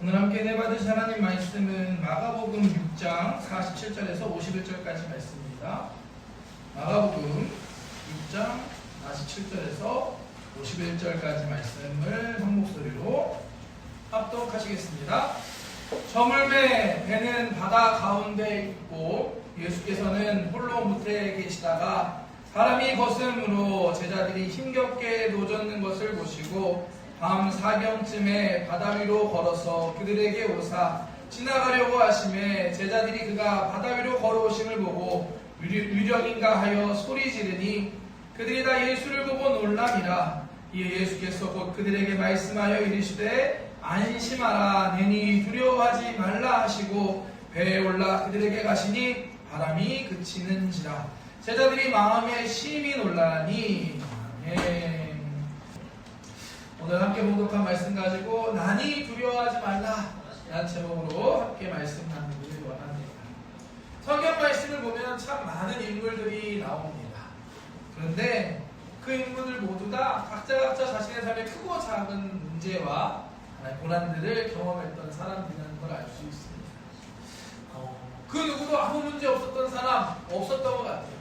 오늘 함께 내받으실 하나님 말씀은 마가복음 6장 47절에서 51절까지 말씀입니다. 마가복음 6장 47절에서 51절까지 말씀을 한 목소리로 합독하시겠습니다. 저물매 배는 바다 가운데 있고 예수께서는 홀로 무태에 계시다가 바람이 거슴으로 제자들이 힘겹게 노젓는 것을 보시고 밤 사경쯤에 바다 위로 걸어서 그들에게 오사 지나가려고 하심에 제자들이 그가 바다 위로 걸어오심을 보고 유령인가 하여 소리 지르니 그들이 다 예수를 보고 놀라니라. 이에 예수께서 곧 그들에게 말씀하여 이르시되 안심하라 내니 두려워하지 말라 하시고 배에 올라 그들에게 가시니 바람이 그치는지라. 제자들이 마음에 심히 놀라니. 아멘. 오늘 함께 봉독한 말씀 가지고 난이 두려워하지 말라 라는 제목으로 함께 말씀 나누기를 원합니다. 성경 말씀을 보면 참 많은 인물들이 나옵니다. 그런데 그 인물들 모두 다 각자 자신의 삶의 크고 작은 문제와 고난들을 경험했던 사람들이라는 걸 알 수 있습니다. 그 누구도 아무 문제 없었던 사람 없었던 것 같아요.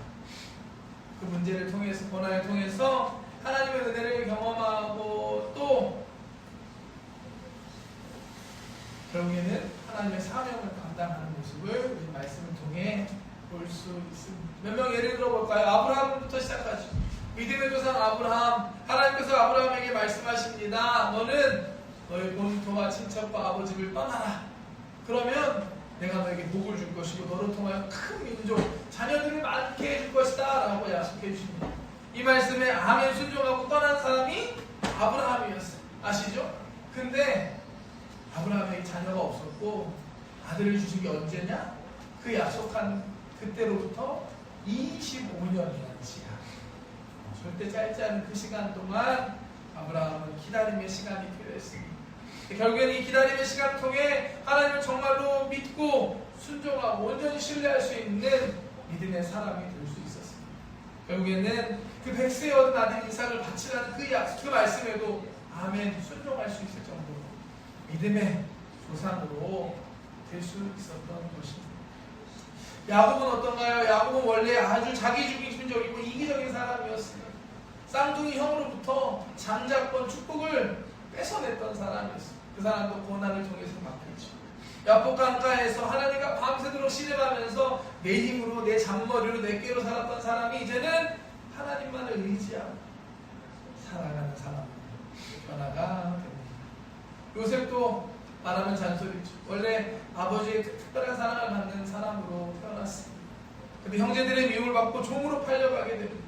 그 문제를 통해서, 고난을 통해서 하나님의 은혜를 경험하고 또 결국에는 하나님의 사명을 감당하는 모습을 우리 말씀을 통해 볼 수 있습니다. 몇 명 예를 들어 볼까요? 아브라함부터 시작하죠. 믿음의 조상 아브라함, 하나님께서 아브라함에게 말씀하십니다. 너는 너의 본토와 친척과 아버지를 떠나라. 그러면 내가 너에게 복을 줄 것이고 너를 통하여 큰 민족, 자녀들을 많게 해줄 것이다 라고 약속해 주십니다. 이 말씀에 아멘 순종하고 떠난 사람이 아브라함이었어요. 아시죠? 근데 아브라함에게 자녀가 없었고 아들을 주신 게 언제냐? 그 약속한 그때로부터 25년이라는 시간. 절대 짧지 않은 그 시간 동안 아브라함은 기다림의 시간이 필요했습니다. 결국에는 이 기다림의 시간을 통해 하나님을 정말로 믿고 순종하고 온전히 신뢰할 수 있는 믿음의 사람이 될 수 있었습니다. 결국에는 그 백세에 얻은 아들 이삭을 바치라는 그 말씀에도 아멘 순종할 수 있을 정도로 믿음의 조상으로 될 수 있었던 것입니다. 야곱은 어떤가요? 야곱은 원래 아주 자기중심적이고 이기적인 사람이었습니다. 쌍둥이 형으로부터 장자권 축복을 뺏어냈던 사람이었습니다. 그 사람도 고난을 통해서 맡겼죠. 야복 강가에서 하나님과 밤새도록 신음하면서 내 힘으로 내 잔머리로 내 꾀로 살았던 사람이 이제는 하나님만을 의지하고 살아가는 사람으로 변화가 됩니다. 요셉도 말하면 잔소리죠. 원래 아버지의 특별한 사랑을 받는 사람으로 태어났습니다. 근데 형제들의 미움을 받고 종으로 팔려가게 됩니다.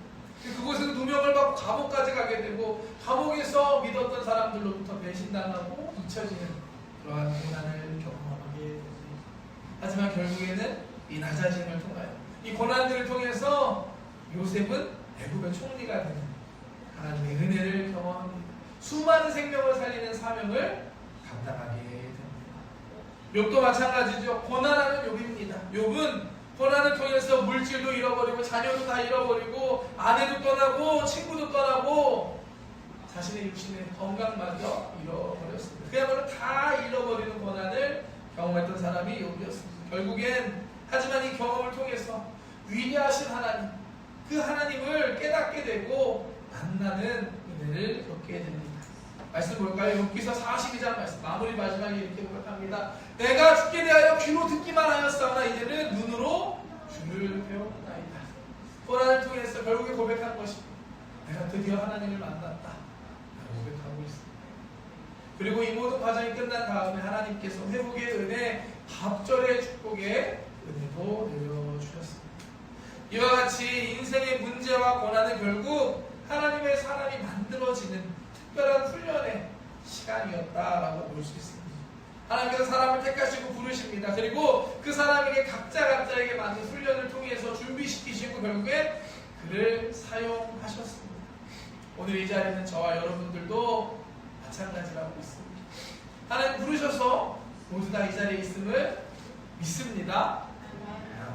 그곳에서 누명을 받고 감옥까지 가게 되고 감옥에서 믿었던 사람들로부터 배신당하고 잊혀지는 그러한 고난을 경험하게 됩니다. 하지만 결국에는 이 낮아짐을 통하여 이 고난들을 통해서 요셉은 애굽의 총리가 되는 하나님의 은혜를 경험합니다. 수많은 생명을 살리는 사명을 감당하게 됩니다. 욥도 마찬가지죠. 고난하는 욥입니다. 욥은 고난을 통해서 물질도 잃어버리고 자녀도 다 잃어버리고 아내도 떠나고 친구도 떠나고 자신의 육신의 건강마저 잃어버렸습니다. 그야말로 다 잃어버리는 고난을 경험했던 사람이 욥이었습니다. 결국엔 하지만 이 경험을 통해서 위대하신 하나님, 그 하나님을 깨닫게 되고 만나는 은혜를 얻게 됩니다. 말씀 볼까요? 욥기서 42장 말씀 마무리 마지막에 이렇게 고백합니다. 내가 죽게 대하여 귀로 듣기만 하였사오나 이제는 눈으로 주를 배웠나이다. 고난을 통해서 결국에 고백한 것입니다. 내가 드디어 하나님을 만났다. 고백하고 있습니다. 그리고 이 모든 과정이 끝난 다음에 하나님께서 회복의 은혜, 갑절의 축복의 은혜도 내려주셨습니다. 이와 같이 인생의 문제와 고난은 결국 하나님의 사람이 만들어지는 특별한 훈련의 시간이었다라고 볼 수 있습니다. 하나님께서 사람을 택하시고 부르십니다. 그리고 그 사람에게 각자에게 맞는 훈련을 통해서 준비시키시고 결국에 그를 사용하셨습니다. 오늘 이 자리는 저와 여러분들도 마찬가지라고 믿습니다. 하나님 부르셔서 모두 다 이 자리에 있음을 믿습니다.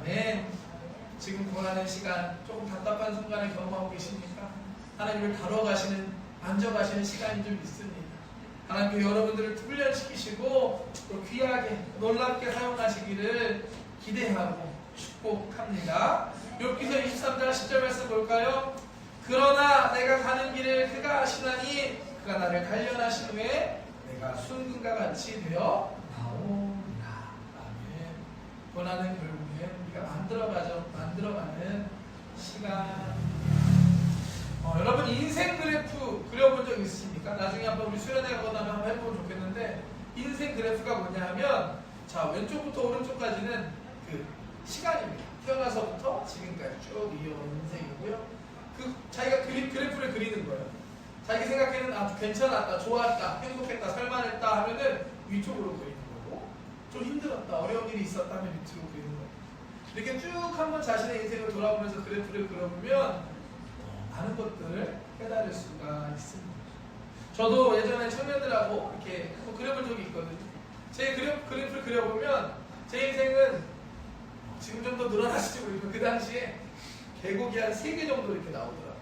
아멘. 지금 고난의 시간, 조금 답답한 순간을 경험하고 계십니까? 하나님을 다뤄가시는, 만져가시는 시간인 줄 믿습니다. 하나님께 여러분들을 훈련시키시고 또 귀하게 놀랍게 사용하시기를 기대하고 축복합니다. 욥기서 23장 10절 말씀 볼까요? 그러나 내가 가는 길을 그가 아시나니 그가 나를 단련하신 후에 내가 순금과 같이 되어 나오리라. 아멘. 고난은 결국엔 우리가 만들어가는 시간. 여러분 인생 그래프 그려본 적 있습니까? 나중에 한번 우리 수련회 가거나 한번 해보면 좋겠는데, 인생 그래프가 뭐냐 하면, 자, 왼쪽부터 오른쪽까지는 그 시간입니다. 태어나서부터 지금까지 쭉 이어온 인생이고요. 자기가 그래프를 그리는 거예요. 자기 생각에는 아주 괜찮았다, 좋았다, 행복했다, 살만했다 하면은 위쪽으로 그리는 거고, 좀 힘들었다, 어려운 일이 있었다 하면 밑으로 그리는 거예요. 이렇게 쭉 한번 자신의 인생을 돌아보면서 그래프를 그려보면 많은 것들을 깨달을 수가 있습니다. 저도 예전에 청년들하고 이렇게 한번 그려본 적이 있거든요. 제 그래프를 그려보면 제 인생은 지금 좀 더 늘어났을지 모르겠고, 그 당시에 계곡이 한 3개 정도 이렇게 나오더라고요.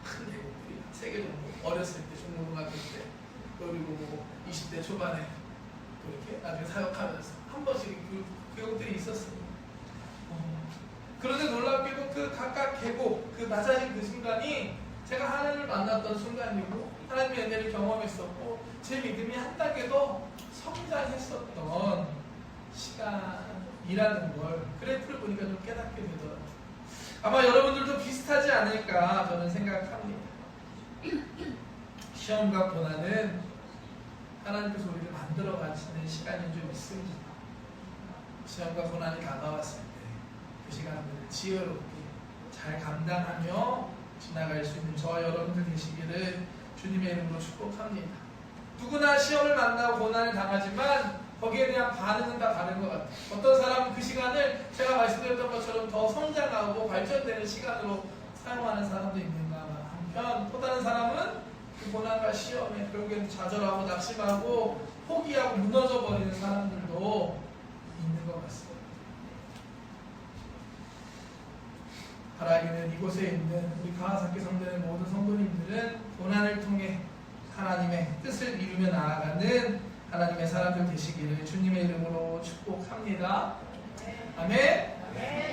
큰 계곡들이 3개 정도. 어렸을 때, 중고등학교 때, 그리고 뭐 20대 초반에 또 이렇게 나중에 사역하면서 한 번씩 그 계곡들이 있었습니다. 그런데 놀랍게도 그 각각 계곡, 그 낮아진 그 순간이 제가 하나님을 만났던 순간이고, 하나님의 은혜를 경험했었고, 제 믿음이 한 단계 더 성장했었던 시간이라는 걸 그래프를 보니까 좀 깨닫게 되더라고요. 아마 여러분들도 비슷하지 않을까 저는 생각합니다. 시험과 고난은 하나님께서 우리를 만들어 가시는 시간이 좀 있습니다. 시험과 고난이 다가왔을 때 그 시간들을 지혜롭게 잘 감당하며 지나갈 수 있는 저와 여러분들 되시기를 주님의 이름으로 축복합니다. 누구나 시험을 만나고 고난을 당하지만 거기에 대한 반응은 다 다른 것 같아요. 어떤 사람은 그 시간을 제가 말씀드렸던 것처럼 더 성장하고 발전되는 시간으로 사용하는 사람도 있는가 한편, 또 다른 사람은 그 고난과 시험에 결국에는 좌절하고 낙심하고 포기하고 무너져 버리는 사람들도 있는 것 같습니다. 바라기는 이곳에 있는 우리 가와사키 성전의 모든 성도님들은 고난을 통해 하나님의 뜻을 이루며 나아가는 하나님의 사람들 되시기를 주님의 이름으로 축복합니다. 아멘.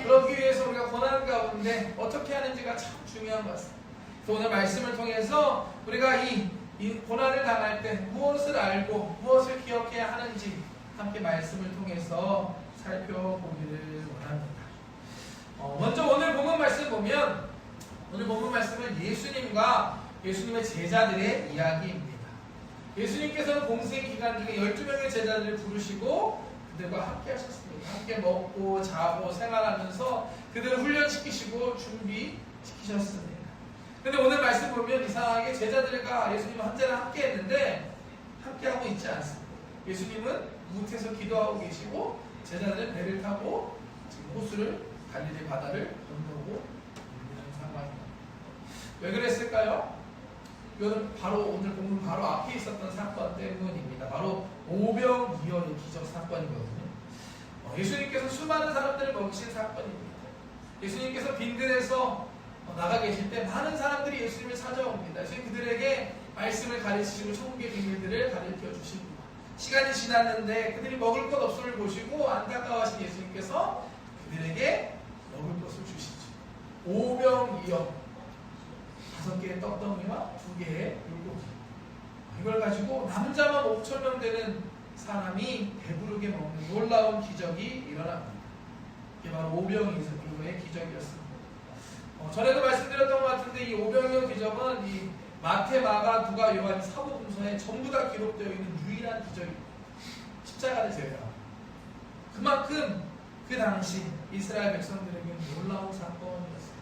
그러기 위해서 우리가 고난 가운데 어떻게 하는지가 참 중요한 것 같습니다. 오늘 말씀을 통해서 우리가 이 고난을 당할 때 무엇을 알고 무엇을 기억해야 하는지 함께 말씀을 통해서 살펴보기를 원합니다. 먼저 오늘 본문 말씀 보면, 오늘 본문 말씀은 예수님과 예수님의 제자들의 이야기입니다. 예수님께서는 공생 기간 중에 12명의 제자들을 부르시고 그들과 함께 하셨습니다. 함께 먹고 자고 생활하면서 그들을 훈련시키시고 준비시키셨습니다. 근데 오늘 말씀 보면 이상하게 제자들과 예수님은 언제나 함께 했는데 함께 하고 있지 않습니다. 예수님은 무트에서 기도하고 계시고 제자들은 배를 타고 지금 호수를 갈릴리 바다를 건너고 있는 상황입니다. 왜 그랬을까요? 이거는 바로 오늘 본문 바로 앞에 있었던 사건 때문입니다. 바로 오병이어의 기적 사건이거든요. 예수님께서 수많은 사람들을 먹이신 사건입니다. 예수님께서 빈들에서 나가 계실 때 많은 사람들이 예수님을 찾아옵니다. 예수님 그들에게 말씀을 가르치시고 천국의 비밀들을 가르쳐 주십니다. 시간이 지났는데 그들이 먹을 것 없음을 보시고 안타까워하신 예수님께서 그들에게 먹을 것을 주시죠. 오병이어 5개의 떡덩이와 2개의 물고기, 이걸 가지고 남은 자만 5,000명 되는 사람이 배부르게 먹는 놀라운 기적이 일어납니다. 이게 바로 오병이어의 기적이었습니다. 전에도 말씀드렸던 것 같은데 이 오병이어 기적은 이 마태, 마가, 누가, 요한 사복음서에 전부 다 기록되어 있는 유일한 기적입니다. 십자가를 제외하고. 그만큼 그 당시 이스라엘 백성들에게는 놀라운 사건이었습니다.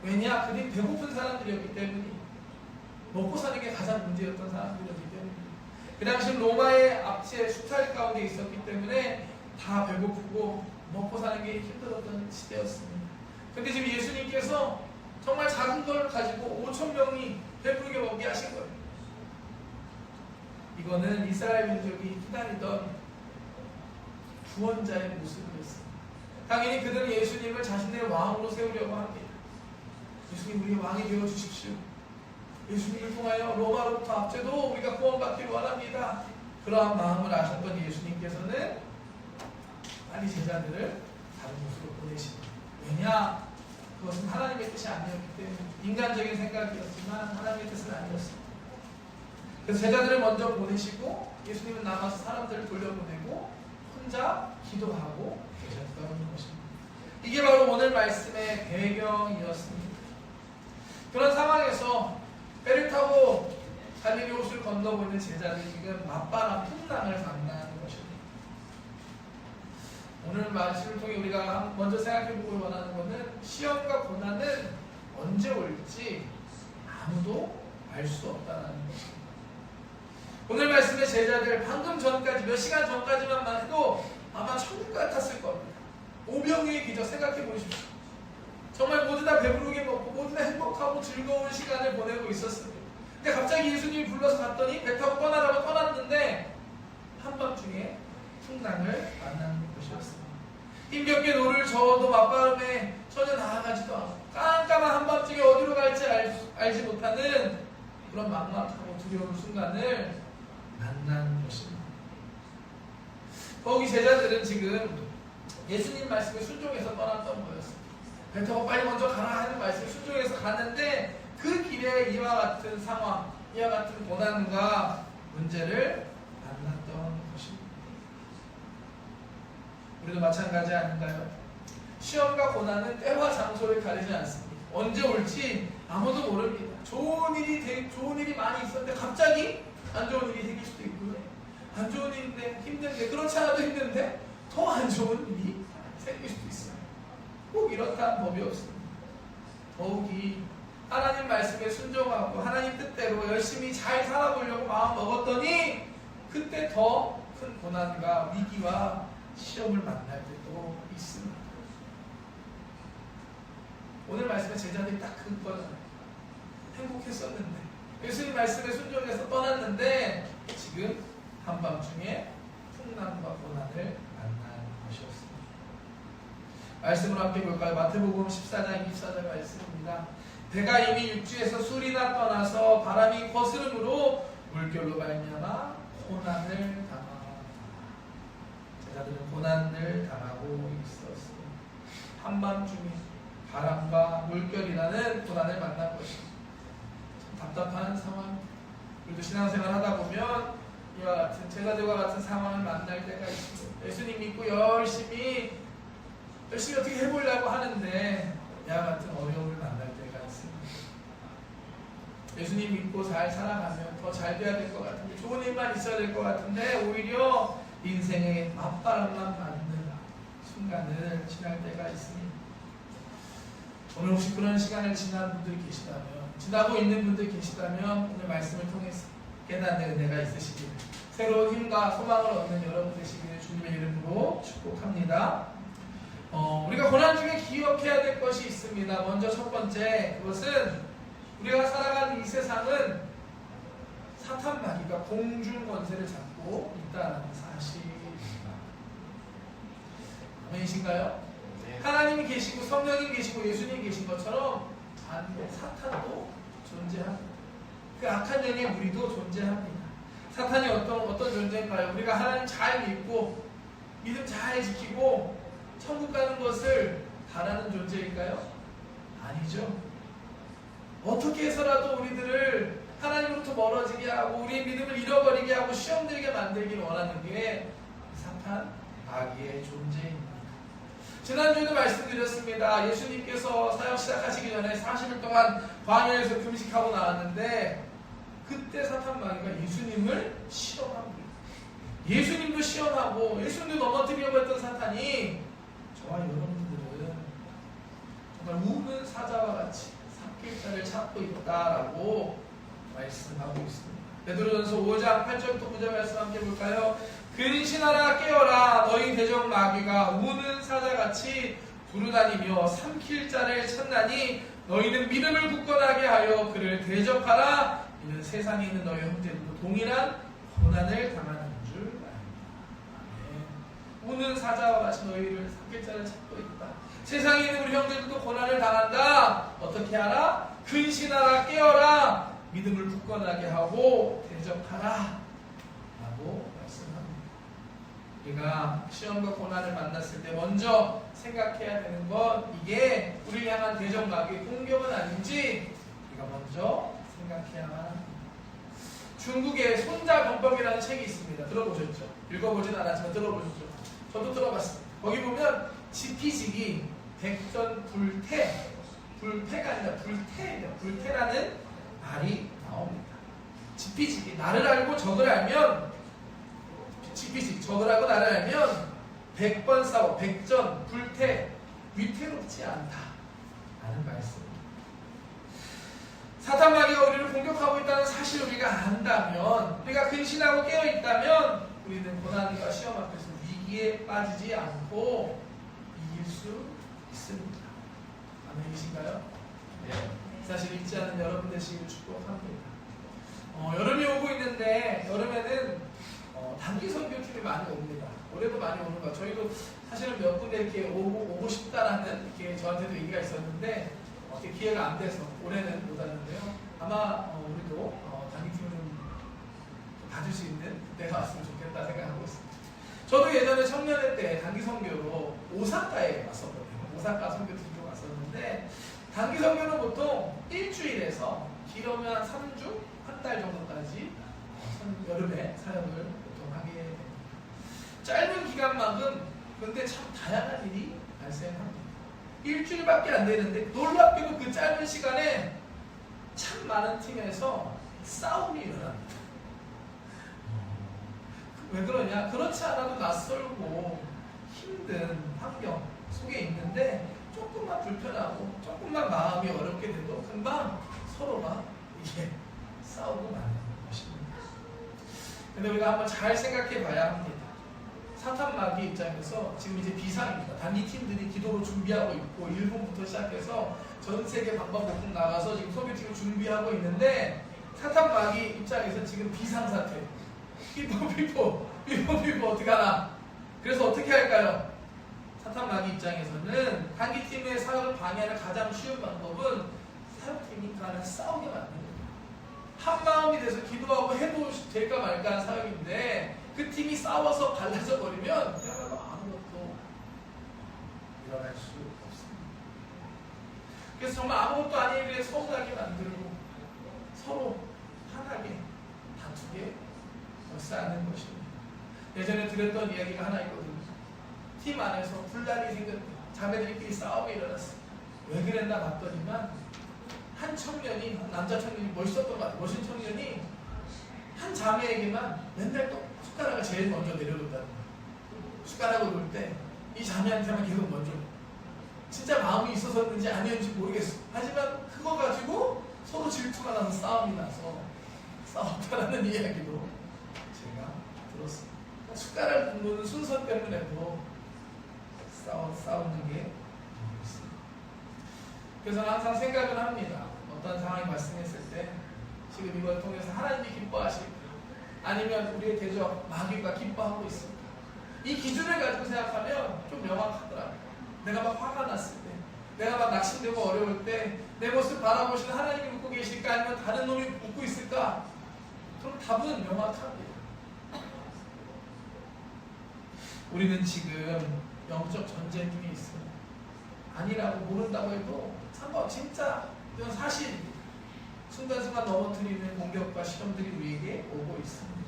왜냐? 그들이 배고픈 사람들이었기 때문이에요. 먹고 사는 게 가장 문제였던 사람들이었기 때문이에요. 그 당시 로마의 압제 수탈 가운데 있었기 때문에 다 배고프고 먹고 사는 게 힘들었던 시대였습니다. 근데 지금 예수님께서 정말 작은 걸 가지고 5,000명이 배부르게 먹게 하신 거예요. 이거는 이스라엘 민족이 기다리던 구원자의 모습이었습니다. 당연히 그들은 예수님을 자신의 왕으로 세우려고 합니다. 예수님 우리의 왕이 되어주십시오. 예수님을 통하여 로마로부터 압제도 우리가 구원받기를 원합니다. 그러한 마음을 아셨던 예수님께서는 빨리 제자들을 다른 곳으로 보내십니다. 왜냐? 그것은 하나님의 뜻이 아니었기 때문에 인간적인 생각이었지만 하나님의 뜻은 아니었습니다. 그래서 제자들을 먼저 보내시고 예수님은 남아서 사람들을 돌려보내고 혼자 기도하고 계셨던 것입니다. 이게 바로 오늘 말씀의 배경이었습니다. 그런 상황에서 배를 타고 갈릴리 호수를 건너고 있는 제자들이 지금 맞바람 풍랑을 만나는 것입니다. 오늘 말씀을 통해 우리가 먼저 생각해보고 원하는 것은 시험과 고난은 언제 올지 아무도 알 수 없다는 것입니다. 오늘 말씀의 제자들 방금 전까지 몇 시간 전까지만 해도 아마 천국 같았을 겁니다. 오병이의 기적 생각해 보십시오. 정말 모두 다 배부르게 먹고 모두 다 행복하고 즐거운 시간을 보내고 있었습니다. 근데 갑자기 예수님이 불러서 갔더니 배 타고 떠나라고 떠났는데 한밤중에 풍랑을 만나는 것이었습니다. 힘겹게 노를 저어도 맞바람에 전혀 나아가지도 않고 깜깜한 한밤중에 어디로 갈지 알지 못하는 그런 막막하고 두려운 순간을 만나는 것입니다. 거기 제자들은 지금 예수님 말씀에 순종해서 떠났던 거였습니다. 배 타고 빨리 먼저 가라 하는 말씀에 순종해서 갔는데 그 길에 이와 같은 상황, 이와 같은 고난과 문제를 만났던 것입니다. 우리도 마찬가지 아닌가요? 시험과 고난은 때와 장소를 가리지 않습니다. 언제 올지 아무도 모릅니다. 좋은 일이 많이 있었는데 갑자기 안 좋은 일이 생길 수도 있고요. 안 좋은 일인데 힘든데 그렇지 않아도 힘든데 더 안 좋은 일이 생길 수도 있어요. 꼭 이렇다는 법이 없습니다. 더욱이 하나님 말씀에 순종하고 하나님 뜻대로 열심히 잘 살아보려고 마음 먹었더니 그때 더 큰 고난과 위기와 시험을 만날 때도 있습니다. 오늘 말씀에 제자들이 딱 그거잖아요. 행복했었는데 예수님 말씀에 순종해서 떠났는데 지금 한밤중에 풍랑과 고난을 만난 것이었습니다. 말씀으로 함께 볼까요? 마태복음 14장 24절 말씀입니다. 배가 이미 육지에서 술이나 떠나서 바람이 거스름으로 물결로 말미암아 고난을 당하고 제자들은 고난을 당하고 있었습니다. 한밤중에 바람과 물결이라는 고난을 만난 것입니다. 답답한 상황. 우리도 신앙생활 하다 보면 이와 같은 제자들과 같은 상황을 만날 때가 있습니다. 예수님 믿고 열심히 어떻게 해보려고 하는데 이와 같은 어려움을 만날 때가 있습니다. 예수님 믿고 잘 살아가면 더 잘 돼야 될 것 같은데 좋은 일만 있어야 될 것 같은데 오히려 인생의 맞바람만 맞는 순간을 지날 때가 있습니다. 오늘 혹시 그런 시간을 지난 분들이 계시다면 지나고 있는 분들 계시다면 오늘 말씀을 통해서 깨닫는 은혜가 있으시기를 새로운 힘과 소망을 얻는 여러분 되시기를 주님의 이름으로 축복합니다. 우리가 고난 중에 기억해야 될 것이 있습니다. 먼저 첫 번째 그것은 우리가 살아가는 이 세상은 사탄 마귀가 공중 권세를 잡고 있다는 사실입니다. 아멘이신가요? 하나님이 계시고 성령이 계시고 예수님이 계신 것처럼 사탄도 존재합니다. 그 악한 영의 무리도 존재합니다. 사탄이 어떤 존재인가요? 우리가 하나님 잘 믿고 믿음 잘 지키고 천국 가는 것을 바라는 존재일까요? 아니죠. 어떻게 해서라도 우리들을 하나님으로부터 멀어지게 하고 우리의 믿음을 잃어버리게 하고 시험 들게 만들기를 원하는 게 사탄 마귀의 존재입니다. 지난주에도 말씀드렸습니다. 예수님께서 사역 시작하시기 전에 40일 동안 광야에서 금식하고 나왔는데 그때 사탄 마귀가 예수님을 시험합니다. 예수님도 시험하고 예수님도 넘어뜨리려고 했던 사탄이 저와 여러분들은 정말 우는 사자와 같이 삽길자를 찾고 있다라고 말씀하고 있습니다. 베드로전서 5장 8절부터 9절 말씀 함께 볼까요? 근신하라 깨어라 너희 대적 마귀가 우는 사자같이 부르다니며 삼킬 자를 찾나니 너희는 믿음을 굳건하게 하여 그를 대적하라. 이는 세상에 있는 너희 형제들도 동일한 고난을 당하는 줄 압니다. 우는 사자와 같이 너희를 삼킬 자를 찾고 있다. 세상에 있는 우리 형제들도 고난을 당한다. 어떻게 하라? 근신하라 깨어라 믿음을 굳건하게 하고 대적하라 라고 말씀합니다. 우리가 시험과 고난을 만났을 때 먼저 생각해야 되는 건 이게 우리를 향한 대적 마귀의 공격은 아닌지 우리가 먼저 생각해야만 합니다. 중국의 손자병법이라는 책이 있습니다. 들어보셨죠? 읽어보진 않았지만 들어보셨죠? 저도 들어봤습니다. 거기 보면 지피지기 백전불태, 불패가 아니라 불태예요. 불태라는 말이 나옵니다. 지피지기, 나를 알고 적을 알면, 지피지기, 적을 알고 나를 알면 100번 싸워, 100전 불태, 위태롭지 않다 라는 말씀입니다. 사탄 마귀가 우리를 공격하고 있다는 사실을 우리가 안다면, 우리가 근신하고 깨어있다면 우리는 고난과 시험 앞에서 위기에 빠지지 않고 이길 수 있습니다. 아멘이신가요? 네. 사실 잊지 않는 여러분 되시길 축복합니다. 여름이 오고 있는데 여름에는 단기 선교팀이 많이 옵니다. 올해도 많이 오는 거. 저희도 사실은 몇 군데 이렇게 오고 싶다라는 이렇게 저한테도 얘기가 있었는데 어떻게 기회가 안 돼서 올해는 못 왔는데요. 아마 우리도 단기팀을 좀 가질 수 있는 때가 왔으면 좋겠다 생각하고 있습니다. 저도 예전에 청년회 때 단기 선교로 오사카에 갔었거든요. 오사카 선교팀도 갔었는데 단기 선교는 보통 일주일에서 길으면 한 3주, 한 달 정도까지 여름에 사역을 보통 하게 됩니다. 짧은 기간만큼 근데 참 다양한 일이 발생합니다. 일주일밖에 안 되는데 놀랍게도 그 짧은 시간에 참 많은 팀에서 싸움이 일어납니다. 왜 그러냐? 그렇지 않아도 낯설고 힘든 환경 속에 있는데 조금만 불편하고 조금만 마음이 어렵게 돼도 금방 서로가 이게 싸우고 마는 것입니다. 근데 우리가 한번 잘 생각해 봐야 합니다. 사탄 마귀 입장에서 지금 이제 비상입니다. 단기 팀들이 기도로 준비하고 있고 일본부터 시작해서 전 세계 방방곡곡 나가서 지금 소비팀을 준비하고 있는데 사탄 마귀 입장에서 지금 비상사태. 피포 어떡하나. 그래서 어떻게 할까요? 사탄 마귀 입장에서는 단기팀의 사역을 방해하는 가장 쉬운 방법은 사역팀이 그 안에 싸우게 만드는 거예요. 한 마음이 돼서 기도하고 해도 될까 말까 하는 사역인데 그 팀이 싸워서 갈라져 버리면 그야말로 아무것도 일어날 수 없습니다. 그래서 정말 아무것도 아닌 일에 서운하게 만들고 서로 하나게 다투게 역사하는 것입니다. 예전에 들었던 이야기가 하나 있거든요. 팀 안에서 분란이 생겼대요. 자매들끼리 싸움이 일어났어요. 왜 그랬나 봤더니만 한 청년이, 한 남자 청년이 멋있었던 것 같아요. 멋진 청년이 한 자매에게만 맨날 또 숟가락을 제일 먼저 내려놓는다는 거예요. 숟가락을 놓을 때 이 자매한테만 계속 먼저. 진짜 마음이 있었는지 아니었는지 모르겠어. 하지만 그거 가지고 서로 질투가 나서 싸움이 나서 싸웠다라는 이야기도 제가 들었습니다. 숟가락 놓는 순서 때문에도 싸우는 게 있습니다. 그래서 항상 생각을 합니다. 어떤 상황이 발생했을 때 지금 이걸 통해서 하나님이 기뻐하실까? 아니면 우리의 대적 마귀가 기뻐하고 있을까? 이 기준을 가지고 생각하면 좀 명확하더라고요. 내가 막 화가 났을 때, 내가 막 낙심되고 어려울 때 내 모습 바라보시는 하나님이 웃고 계실까? 아니면 다른 놈이 웃고 있을까? 그럼 답은 명확합니다. 우리는 지금 영적 전쟁 중에 있습니다. 아니라고 모른다고 해도 진짜 이건 사실 순간순간 넘어뜨리는 공격과 시험들이 우리에게 오고 있습니다.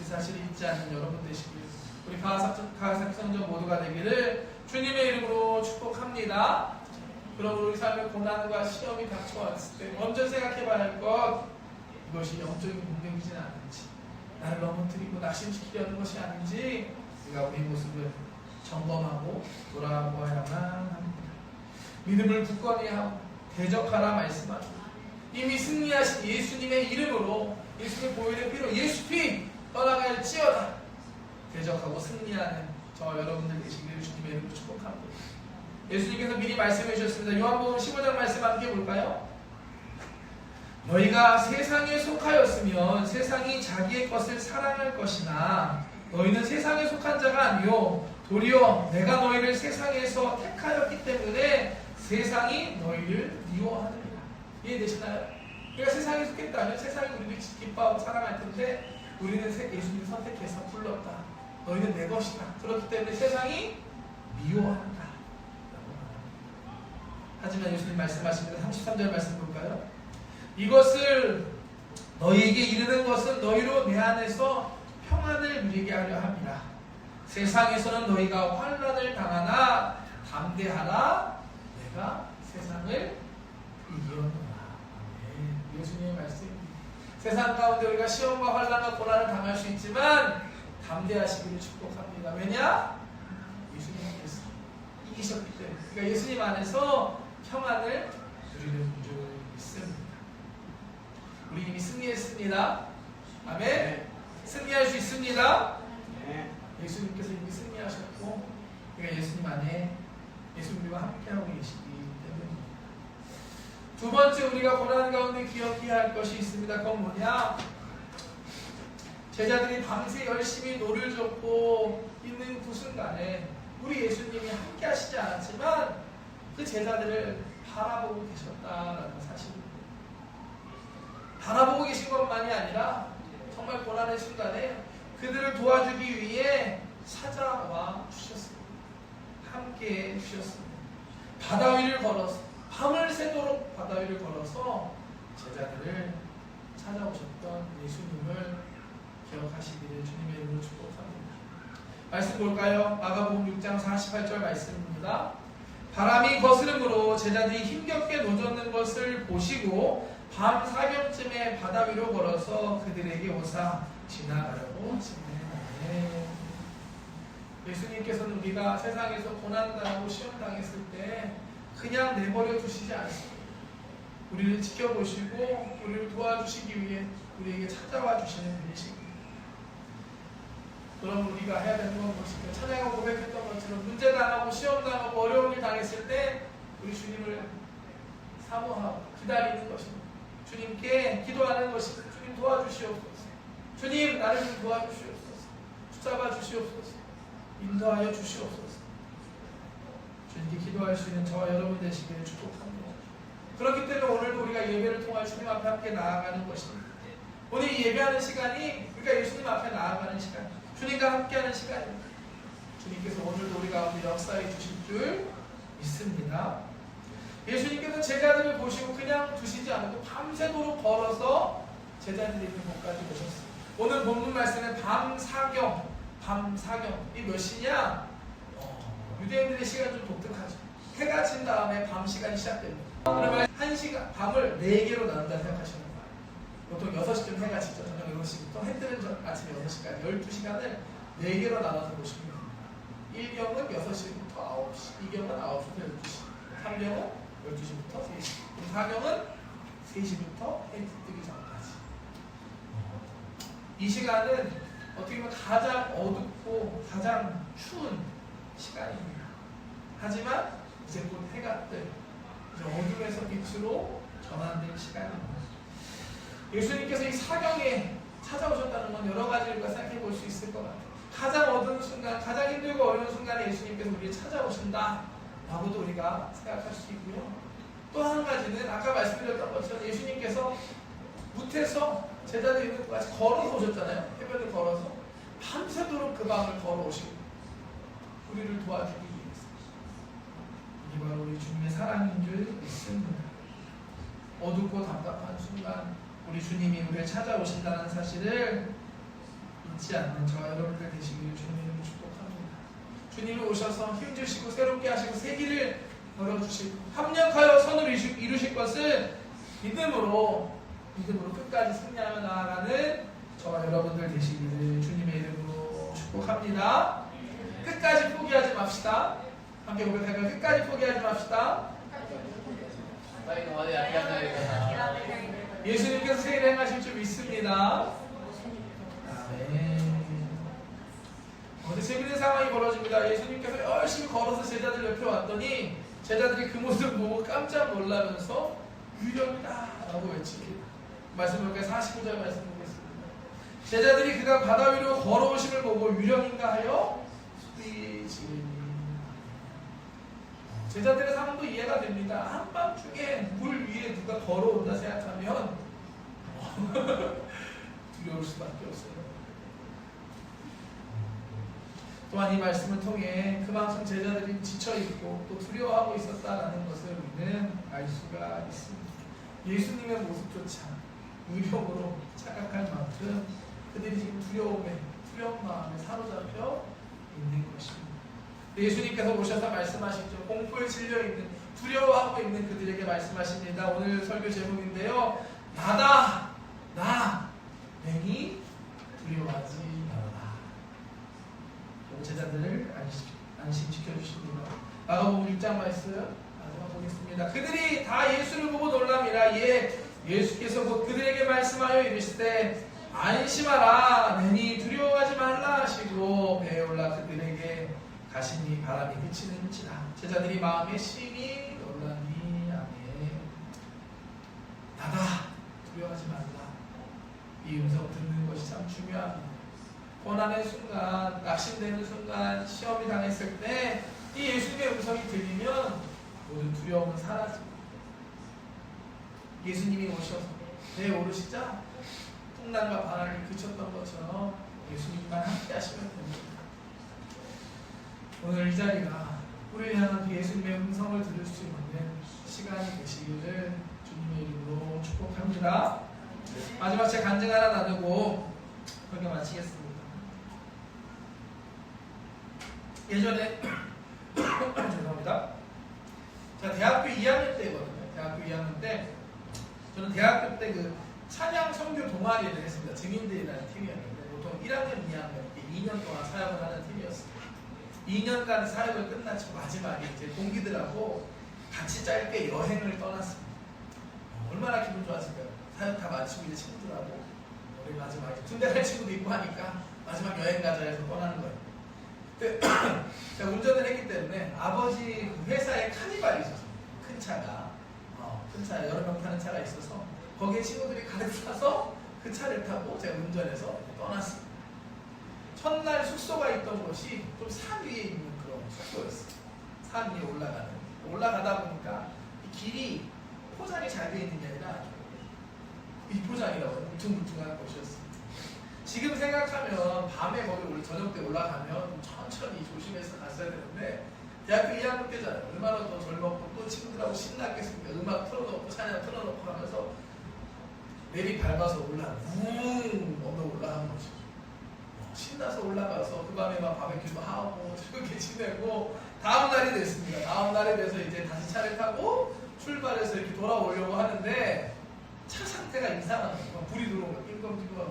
이 사실을 잊지 않는 여러분 되시길 우리 가사성전 모두가 되기를 주님의 이름으로 축복합니다. 그럼 우리 삶의 고난과 시험이 닥쳐왔을 때 먼저 생각해봐야 할 것, 이것이 영적인 공격이진 않은지, 나를 넘어뜨리고 낙심시키려는 것이 아닌지 우리가 우리 모습을 점검하고 돌아보아야만 합니다. 믿음을 굳건히 하고 대적하라 말씀하시고 이미 승리하신 예수님의 이름으로 예수님의 보혈의 피로 예수 피 떠나갈지어다 대적하고 승리하는 저 여러분들 되시기를 주님의 이름으로 축복합니다. 예수님께서 미리 말씀해 주셨습니다. 요한복음 15장 말씀 함께 볼까요? 너희가 세상에 속하였으면 세상이 자기의 것을 사랑할 것이나 너희는 세상에 속한 자가 아니요 도리어 내가 너희를 세상에서 택하였기 때문에 세상이 너희를 미워하느니라. 이해되시나요? 우리가 세상에 속했다면 세상이 우리를 기뻐하고 사랑할 텐데 우리는 예수님을 선택해서 불렀다. 너희는 내 것이다. 그렇기 때문에 세상이 미워한다. 하지만 예수님 말씀하십니다. 33절 말씀 볼까요? 이것을 너희에게 이르는 것은 너희로 내 안에서 평안을 누리게 하려 함이라. 세상에서는 너희가 환난을 당하나 담대하라. 내가 세상을 이겼노라. 네, 예수님의 말씀입니다. 세상 가운데 우리가 시험과 환난과 고난을 당할 수 있지만 담대하시기를 축복합니다. 왜냐? 예수님께서 이기셨기 때문에. 그러니까 예수님 안에서 평안을 누리는 줄 믿습니다. 우리 이미 승리했습니다. 아멘. 네. 승리할 수 있습니다. 네. 예수님께서 이미 승리하셨고, 그러니까 예수님 안에 예수님과 함께하고 계시기 때문입니다. 두 번째 우리가 고난 가운데 기억해야 할 것이 있습니다. 그건 뭐냐? 제자들이 밤새 열심히 노를 젓고 있는 그 순간에 우리 예수님이 함께 하시지 않았지만 그 제자들을 바라보고 계셨다라는 사실입니다. 바라보고 계신 것만이 아니라 정말 고난의 순간에 그들을 도와주기 위해 찾아와 주셨습니다. 함께 해 주셨습니다. 바다 위를 걸어서 밤을 새도록 바다 위를 걸어서 제자들을 찾아오셨던 예수님을 기억하시기를 주님의 이름으로 축복합니다. 말씀 볼까요? 마가복음 6장 48절 말씀입니다. 바람이 거스름으로 제자들이 힘겹게 노젓는 것을 보시고 밤 사경쯤에 바다 위로 걸어서 그들에게 오사 지나가려고 하시네. 예수님께서는 우리가 세상에서 고난당하고 시험당했을 때 그냥 내버려 두시지 않습니다. 우리를 지켜보시고 우리를 도와주시기 위해 우리에게 찾아와 주시는 분이십니다. 그럼 우리가 해야 되는 건 무엇일까요? 찬양하고 고백했던 것처럼 문제당하고 시험당하고 어려운 일 당했을 때 우리 주님을 사모하고 기다리는 것입니다. 주님께 기도하는 것입니다. 주님 도와주시옵소서. 주님 나를 좀 도와주시옵소서. 붙잡아 주시옵소서. 인도하여 주시옵소서. 주님께 기도할 수 있는 저와 여러분 되시기를 축복합니다. 그렇기 때문에 오늘도 우리가 예배를 통해 주님 앞에 함께 나아가는 것입니다. 오늘 이 예배하는 시간이 우리가 예수님 앞에 나아가는 시간, 주님과 함께하는 시간입니다. 주님께서 오늘도 우리 가운데 역사해 주실 줄 믿습니다. 예수님께서 제자들을 보시고 그냥 두시지 않고 밤새도록 걸어서 제자들이 있는 곳까지 오셨습니다. 오늘 본문 말씀은 밤사경. 이 몇 시냐? 유대인들의 시간 좀 독특하죠. 해가 진 다음에 밤 시간이 시작됩니다. 그러면 1시간, 밤을 4개로 나눈다 생각하시는 거예요. 보통 6시쯤 해가 지죠. 저녁 6시부터 해 뜨는 아침 6시까지 12시간을 4개로 나눠서 보시면 됩니다. 1경은 6시부터 9시, 2경은 9시부터 12시, 3경은 12시부터 3시, 4경은 3시부터 해 뜨기 전까지. 이 시간은 어떻게 보면 가장 어둡고 가장 추운 시간입니다. 하지만 이제 곧 해가 뜰 이제 어둠에서 빛으로 전환될 시간입니다. 예수님께서 이 사경에 찾아오셨다는 건 여러 가지를 생각해 볼 수 있을 것 같아요. 가장 어두운 순간, 가장 힘들고 어려운 순간에 예수님께서 우리를 찾아오신다 라고도 우리가 생각할 수 있고요. 또 한 가지는 아까 말씀드렸던 것처럼 예수님께서 무태서 제자들이 있는 곳까지 걸어서 오셨잖아요. 해변을 걸어서 밤새도록 그 밤을 걸어오시고 우리를 도와주기 위해서. 이게 바로 우리 주님의 사랑인 줄 믿습니다. 어둡고 답답한 순간 우리 주님이 우리를 찾아오신다는 사실을 잊지 않는 저와 여러분들 되시기를 주님의 이름으로 축복합니다. 주님이 오셔서 힘주시고 새롭게 하시고 새 길을 열어주시고 합력하여 선을 이루실 것을 믿음으로 끝까지 승리하며 나아가는 저와 여러분들 되시기를 주님의 이름으로 축복합니다. 끝까지 포기하지 맙시다. 함께 고백할까요? 끝까지 포기하지 맙시다. 예수님께서 새 일을 행하실 줄 믿습니다. 어제 재밌는 상황이 벌어집니다. 예수님께서 열심히 걸어서 제자들 옆에 왔더니 제자들이 그 모습을 보고 깜짝 놀라면서 유령이다 라고 외칩니다. 말씀 볼까요? 49절 말씀 보겠습니다. 제자들이 그가 바다 위로 걸어오심을 보고 유령인가 하여 뛰지. 제자들의 상황도 이해가 됩니다. 한밤중에 물 위에 누가 걸어온다 생각하면 두려울 수밖에 없어요. 또한 이 말씀을 통해 그만큼 제자들이 지쳐있고 또 두려워하고 있었다라는 것을 우리는 알 수가 있습니다. 예수님의 모습조차 의욕으로 착각할 만큼 그들이 지금 두려운 마음에 사로잡혀 있는 것입니다. 예수님께서 오셔서 말씀하시죠. 공포에 질려있는, 두려워하고 있는 그들에게 말씀하십니다. 오늘 설교 제목인데요. 나다, 나, 괜히 두려워하지 말아라. 제자들을 안심시켜 주십니다. 마가복음 6장 말씀 마지막 보겠습니다. 그들이 다 예수를 보고 놀랍니다. 예수께서 곧 그들에게 말씀하여 이르시되 안심하라, 내니 두려워하지 말라 하시고 배에 올라 그들에게 가시니 바람이 그치는지라. 제자들이 마음에 심히 놀라니. 아멘. 나다, 두려워하지 말라. 이 음성 듣는 것이 참 중요합니다. 고난의 순간, 낙심되는 순간, 시험이 당했을 때 이 예수님의 음성이 들리면 모든 두려움은 사라집니다. 예수님이 오셔서 배에 오르시자 풍랑과 바람이 그쳤던 것처럼 예수님만 함께 하시면 됩니다. 오늘 이 자리가 우리를 향한 예수님의 음성을 들을 수 있는 시간이 되시기를 주님의 이름으로 축복합니다. 마지막 제 간증 하나 나누고 설교 마치겠습니다. 예전에 죄송합니다. 제가 대학교 2학년 때거든요. 대학교 2학년 때 저는 대학교 때 그 찬양 선교 동아리를 했습니다. 증인들이라는 팀이었는데 보통 1학년, 2학년 이렇게 2년 동안 사역을 하는 팀이었습니다. 2년간 사역을 끝마치고 마지막에 이제 동기들하고 같이 짧게 여행을 떠났습니다. 얼마나 기분 좋았을까요? 사역 다 마치고 이제 친구들하고 우리 마지막에 군대 갈 친구도 있고 하니까 마지막 여행 가자 해서 떠나는 거예요. 제가 운전을 했기 때문에 아버지 회사에 카니발이 있었어요. 큰 차가 큰 차 여러 명 타는 차가 있어서 거기에 친구들이 가득 차서 그 차를 타고 제가 운전해서 떠났습니다. 첫날 숙소가 있던 곳이 좀 산 위에 있는 그런 숙소였어요. 산 위에 올라가다 보니까 이 길이 포장이 잘 되어 있는 게 아니라 비포장이라고 울퉁불퉁한 곳이었어요. 지금 생각하면 밤에 거기 저녁 때 올라가면 천천히 조심해서 갔어야 되는데 대학교 2학년 때잖아요. 얼마나 더 젊었고 또 친구들하고 신났겠습니까. 음악 틀어놓고 찬양 틀어놓고 하면서 내리 밟아서 올라가는 거죠. 신나서 올라가서 그 밤에 막 바베큐도 하고 즐겁게 지내고 다음 날이 됐습니다. 다음 날이 돼서 이제 다시 차를 타고 출발해서 이렇게 돌아오려고 하는데 차 상태가 이상한 거예요. 불이 들어온 거예요. 띵검띵검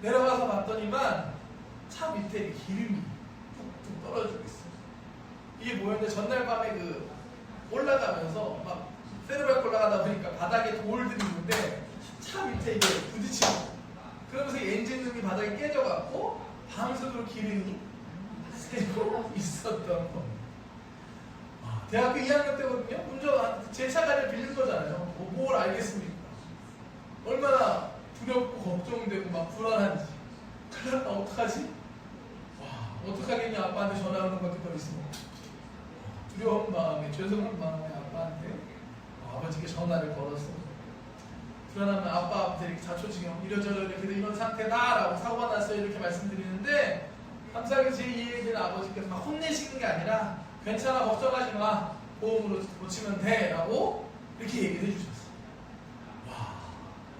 내려가서 봤더니만 차 밑에 기름이 툭툭 떨어지고 있어요. 이게 뭐였는데 전날 밤에 그 올라가면서 막 세르밟고 올라가다 보니까 바닥에 돌들이 있는데 차 밑에 이게 부딪히고 그러면서 엔진룸이 바닥에 깨져갖고 밤새도록 기름이 새고 있었던 겁니다. 대학교 2학년 때거든요. 제 차가를 빌린 거잖아요. 뭘 알겠습니까? 얼마나 두렵고 걱정되고 막 불안한지. 큰일 났다 어떡하지? 어떡하겠냐. 아빠한테 전화 오는 것도 더 있습니다. 두려운 마음에 죄송한 마음에 아빠한테 아버지께 전화를 걸었습니다. 불안하면 아빠한테 이렇게 자초지경 이러저러 이렇게 이런 상태다 라고 사고가 났어요 이렇게 말씀드리는데 감사하게 제 얘기는 아버지께서 막 혼내시는 게 아니라 괜찮아 걱정하지 마 보험으로 고치면 돼 라고 이렇게 얘기를 해주셨어요.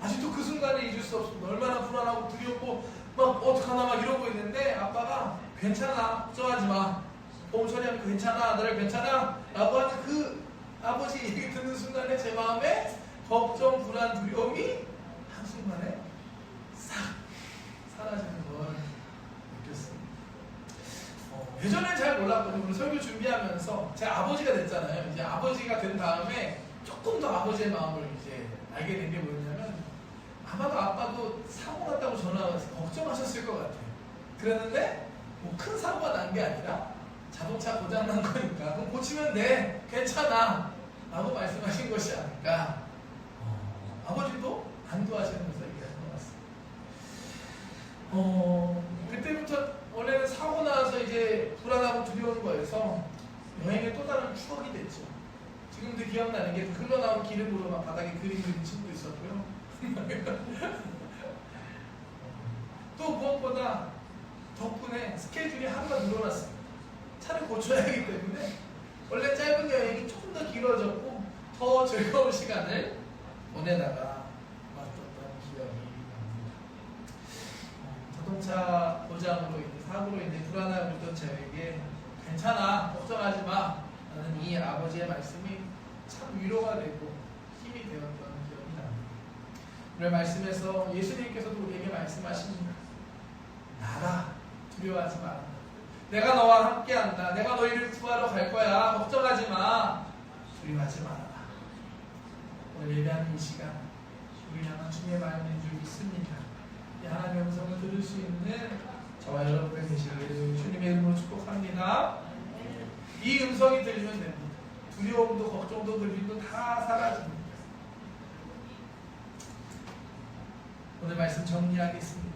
아직도 그 순간을 잊을 수 없습니다. 얼마나 불안하고 두렵고 막 어떡하나 막 이러고 있는데 아빠가 괜찮아 걱정하지 마 보험 처리하면 괜찮아 너를 괜찮아 라고 하는 그 아버지 얘기 듣는 순간에 제 마음에 걱정, 불안, 두려움이 한순간에 싹 사라지는 걸 느꼈습니다. 예전엔 잘 몰랐거든요. 오늘 설교 준비하면서 제 아버지가 됐잖아요. 이제 아버지가 된 다음에 조금 더 아버지의 마음을 이제 알게 된 게 뭐였냐면 아마도 아빠도 사고 났다고 전화 와서 걱정하셨을 것 같아요. 그랬는데 뭐 큰 사고가 난 게 아니라 자동차 고장 난 거니까 그럼 고치면 돼 괜찮아 라고 말씀하신 것이 아닐까. 아버지도 안도하시면서 얘기하신 것 같습니다. 그때부터 원래는 사고 나서 이제 불안하고 두려운 거에서 여행의 또 다른 추억이 됐죠. 지금도 기억나는 게 흘러나온 기름으로 막 바닥에 그림 그린 친구도 있었고요. 또 무엇보다 덕분에 스케줄이 하루가 늘어났습니다. 차를 고쳐야 하기 때문에 원래 짧은 여행이 조금 더 길어졌고 더 즐거운 시간을 보내다가 왔었던 기억이 납니다. 자동차 고장으로 인해 사고로 인해 불안함을 던 저에게 괜찮아 걱정하지 마 라는 이 아버지의 말씀이 참 위로가 되고 힘이 되었던 기억이 납니다. 오늘 말씀에서 예수님께서도 우리에게 말씀하십니다. 나라 두려워하지 마라. 내가 너와 함께한다. 내가 너희를 구하러 갈 거야. 걱정하지 마. 두려워하지 말아라. 오늘 예배하는 이 시간 우리 향한 주님의 마음인 줄 믿습니다. 이 하나님의 음성을 들을 수 있는 저와 여러분의 되시기를 주님의 이름으로 축복합니다. 이 음성이 들리면 됩니다. 두려움도 걱정도 근심도 다 사라집니다. 오늘 말씀 정리하겠습니다.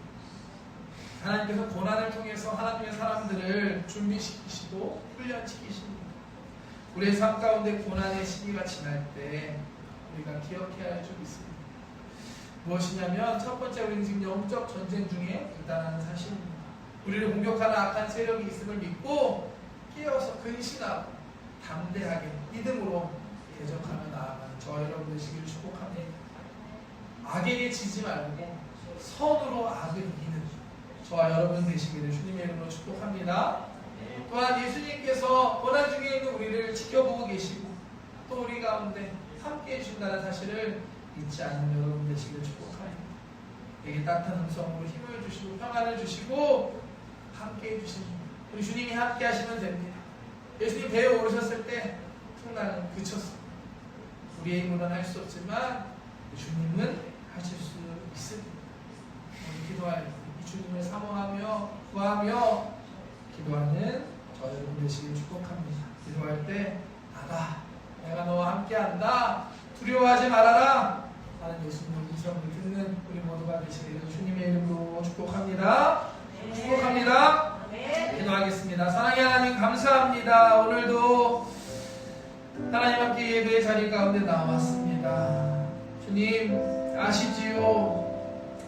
하나님께서 고난을 통해서 하나님의 사람들을 준비시키시고 훈련시키십니다. 우리의 삶 가운데 고난의 시기가 지날 때 우리가 기억해야 할 점이 있습니다. 무엇이냐면 첫 번째 우리는 지금 영적 전쟁 중에 있다는 사실입니다. 우리를 공격하는 악한 세력이 있음을 믿고 깨어서 근신하고 담대하게 믿음으로 대적하며 나아가는 저와 여러분 되시기를 축복합니다. 악에게 지지 말고 선으로 악을 이기는 저와 여러분 되시기를 주님의 이름으로 축복합니다. 또한 예수님께서 고난 중에 있는 우리를 지켜보고 계시고 또 우리 가운데 함께해 주신다는 사실을 잊지 않는 여러분 되시기를 축복합니다. 내게 따뜻한 음성으로 힘을 주시고 평안을 주시고 함께해 주십니다. 우리 주님이 함께 하시면 됩니다. 예수님 배에 오르셨을 때 풍랑은 그쳤습니다. 우리의 힘으로는 할 수 없지만 주님은 하실 수 있습니다. 우리 기도할 때 이 주님을 사모하며 구하며 기도하는 저 여러분 되시기를 축복합니다. 기도할 때 나다 내가 너와 함께한다 두려워하지 말아라 하는 예수님의 음성을 듣는 우리 모두가 되시기를 주님의 이름으로 축복합니다. 축복합니다. 기도하겠습니다. 사랑의 하나님 감사합니다. 오늘도 하나님 함께 예배의 자리 가운데 나왔습니다. 주님 아시지요?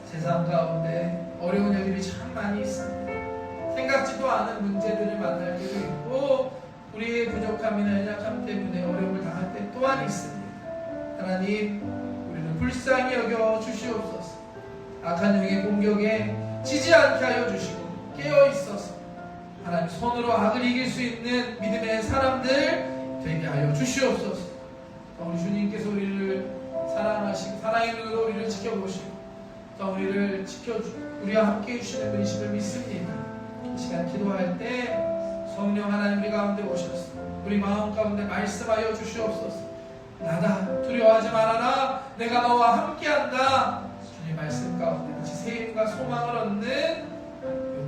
세상 가운데 어려운 일들이 참 많이 있습니다. 생각지도 않은 문제들을 만날 때도 있고 우리의 부족함이나 연약함 때문에 어려움을 당할 때 또한 있습니다. 하나님 우리를 불쌍히 여겨 주시옵소서. 악한 영의 공격에 지지 않게 하여 주시고 깨어 있어서 하나님 손으로 악을 이길 수 있는 믿음의 사람들 되게 하여 주시옵소서. 우리 주님께서 우리를 사랑하시고 사랑의 눈으로 우리를 지켜보시고 또 우리를 지켜주고 우리와 함께 해주시는 분이심을 믿습니다. 이 시간 기도할 때 성령 하나님 우리 가운데 오셔서 우리 마음 가운데 말씀하여 주시옵소서. 나다 두려워하지 말아라 내가 너와 함께한다. 주님 말씀 가운데 같이 세임과 소망을 얻는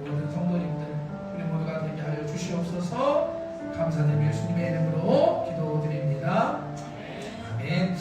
모든 성도님들 우리 모두가 되게 하여 주시옵소서. 감사드리며 예수님의 이름으로 기도드립니다. 아멘.